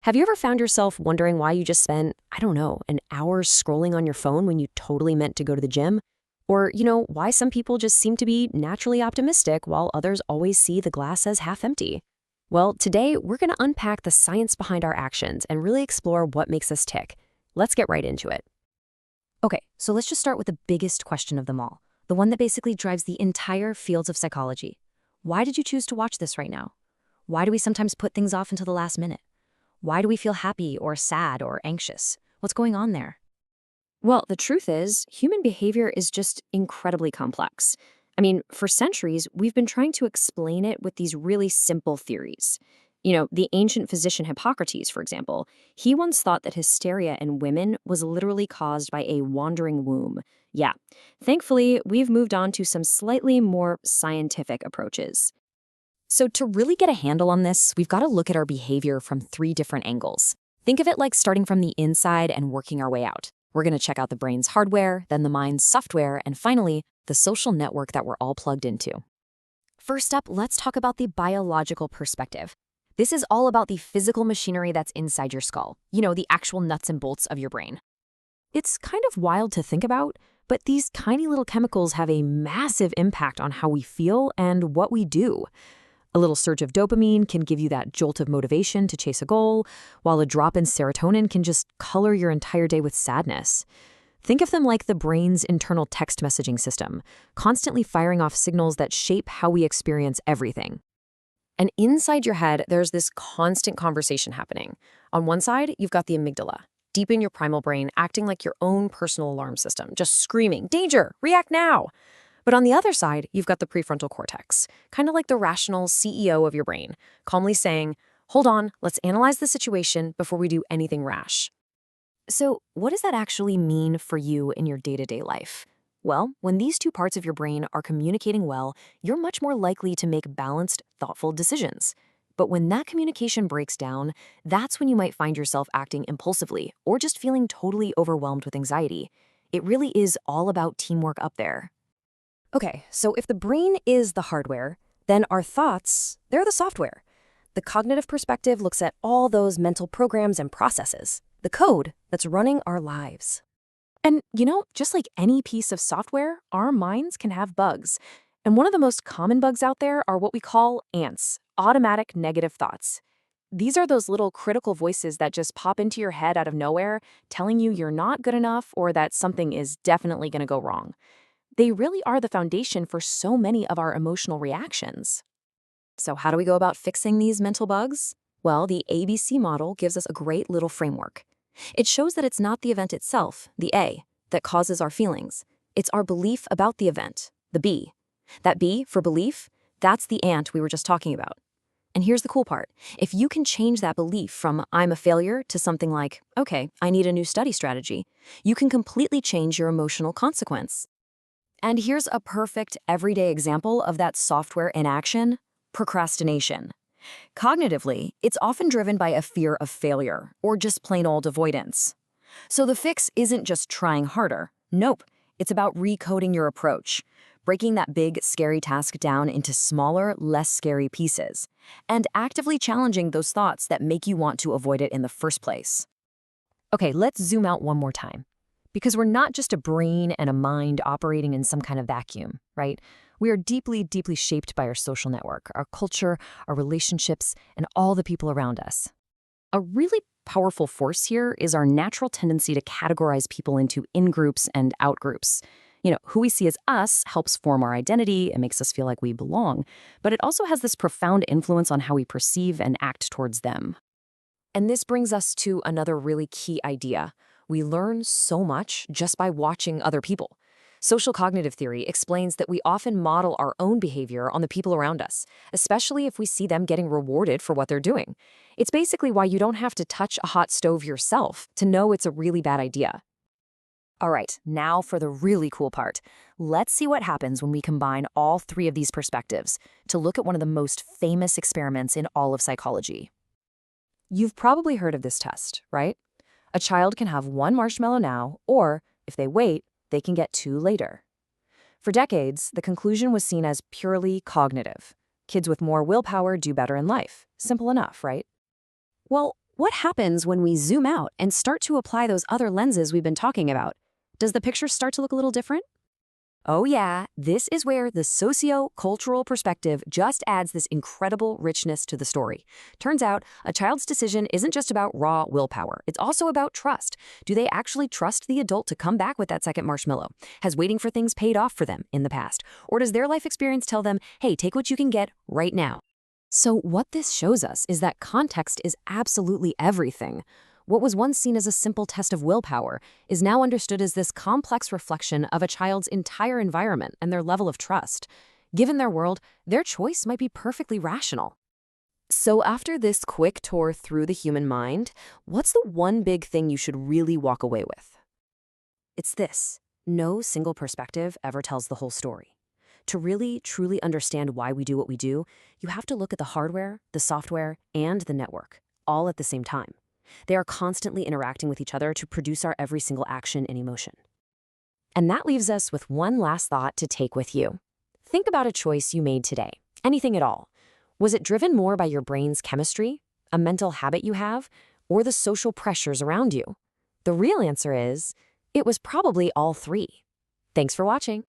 Have you ever found yourself wondering why you just spent, I don't know, an hour scrolling on your phone when you totally meant to go to the gym? Or, why some people just seem to be naturally optimistic while others always see the glass as half empty? Well, today we're going to unpack the science behind our actions and really explore what makes us tick. Let's get right into it. Okay, so let's just start with the biggest question of them all, the one that basically drives the entire fields of psychology. Why did you choose to watch this right now? Why do we sometimes put things off until the last minute? Why do we feel happy or sad or anxious? What's going on there? Well, the truth is, human behavior is just incredibly complex. I mean, for centuries, we've been trying to explain it with these really simple theories. The ancient physician Hippocrates, for example, he once thought that hysteria in women was literally caused by a wandering womb. Yeah. Thankfully, we've moved on to some slightly more scientific approaches. So, to really get a handle on this, we've got to look at our behavior from three different angles. Think of it like starting from the inside and working our way out. We're going to check out the brain's hardware, then the mind's software, and finally, the social network that we're all plugged into. First up, let's talk about the biological perspective. This is all about the physical machinery that's inside your skull, the actual nuts and bolts of your brain. It's kind of wild to think about, but these tiny little chemicals have a massive impact on how we feel and what we do. A little surge of dopamine can give you that jolt of motivation to chase a goal, while a drop in serotonin can just color your entire day with sadness. Think of them like the brain's internal text messaging system, constantly firing off signals that shape how we experience everything. And inside your head, there's this constant conversation happening. On one side, you've got the amygdala, deep in your primal brain, acting like your own personal alarm system, just screaming, "Danger! React now!" But on the other side, you've got the prefrontal cortex, kind of like the rational CEO of your brain, calmly saying, "Hold on, let's analyze the situation before we do anything rash." So, what does that actually mean for you in your day-to-day life? Well, when these two parts of your brain are communicating well, you're much more likely to make balanced, thoughtful decisions. But when that communication breaks down, that's when you might find yourself acting impulsively or just feeling totally overwhelmed with anxiety. It really is all about teamwork up there. Okay, so if the brain is the hardware, then our thoughts, they're the software. The cognitive perspective looks at all those mental programs and processes, the code that's running our lives. And, just like any piece of software, our minds can have bugs. And one of the most common bugs out there are what we call ANTs, automatic negative thoughts. These are those little critical voices that just pop into your head out of nowhere, telling you you're not good enough or that something is definitely going to go wrong. They really are the foundation for so many of our emotional reactions. So how do we go about fixing these mental bugs? Well, the ABC model gives us a great little framework. It shows that it's not the event itself, the A, that causes our feelings. It's our belief about the event, the B. That B, for belief, that's the ant we were just talking about. And here's the cool part. If you can change that belief from "I'm a failure" to something like, "Okay, I need a new study strategy," you can completely change your emotional consequence. And here's a perfect everyday example of that software in action: procrastination. Cognitively, it's often driven by a fear of failure or just plain old avoidance. So the fix isn't just trying harder. Nope, it's about recoding your approach, breaking that big, scary task down into smaller, less scary pieces, and actively challenging those thoughts that make you want to avoid it in the first place. Okay, let's zoom out one more time. Because we're not just a brain and a mind operating in some kind of vacuum, right? We are deeply, deeply shaped by our social network, our culture, our relationships, and all the people around us. A really powerful force here is our natural tendency to categorize people into in-groups and out-groups. Who we see as us helps form our identity and makes us feel like we belong, but it also has this profound influence on how we perceive and act towards them. And this brings us to another really key idea. We learn so much just by watching other people. Social cognitive theory explains that we often model our own behavior on the people around us, especially if we see them getting rewarded for what they're doing. It's basically why you don't have to touch a hot stove yourself to know it's a really bad idea. All right, now for the really cool part. Let's see what happens when we combine all three of these perspectives to look at one of the most famous experiments in all of psychology. You've probably heard of this test, right? A child can have one marshmallow now, or if they wait, they can get two later. For decades, the conclusion was seen as purely cognitive. Kids with more willpower do better in life. Simple enough, right? Well, What happens when we zoom out and start to apply those other lenses we've been talking about? Does the picture start to look a little different? Oh yeah, this is where the socio-cultural perspective just adds this incredible richness to the story. Turns out, a child's decision isn't just about raw willpower. It's also about trust. Do they actually trust the adult to come back with that second marshmallow? Has waiting for things paid off for them in the past? Or does their life experience tell them, hey, take what you can get right now? So what this shows us is that context is absolutely everything. What was once seen as a simple test of willpower is now understood as this complex reflection of a child's entire environment and their level of trust. Given their world, their choice might be perfectly rational. So after this quick tour through the human mind, what's the one big thing you should really walk away with? It's this: no single perspective ever tells the whole story. To really, truly understand why we do what we do, you have to look at the hardware, the software, and the network, all at the same time. They are constantly interacting with each other to produce our every single action and emotion. And that leaves us with one last thought to take with you. Think about a choice you made today, anything at all. Was it driven more by your brain's chemistry, a mental habit you have, or the social pressures around you? The real answer is, it was probably all three. Thanks for watching.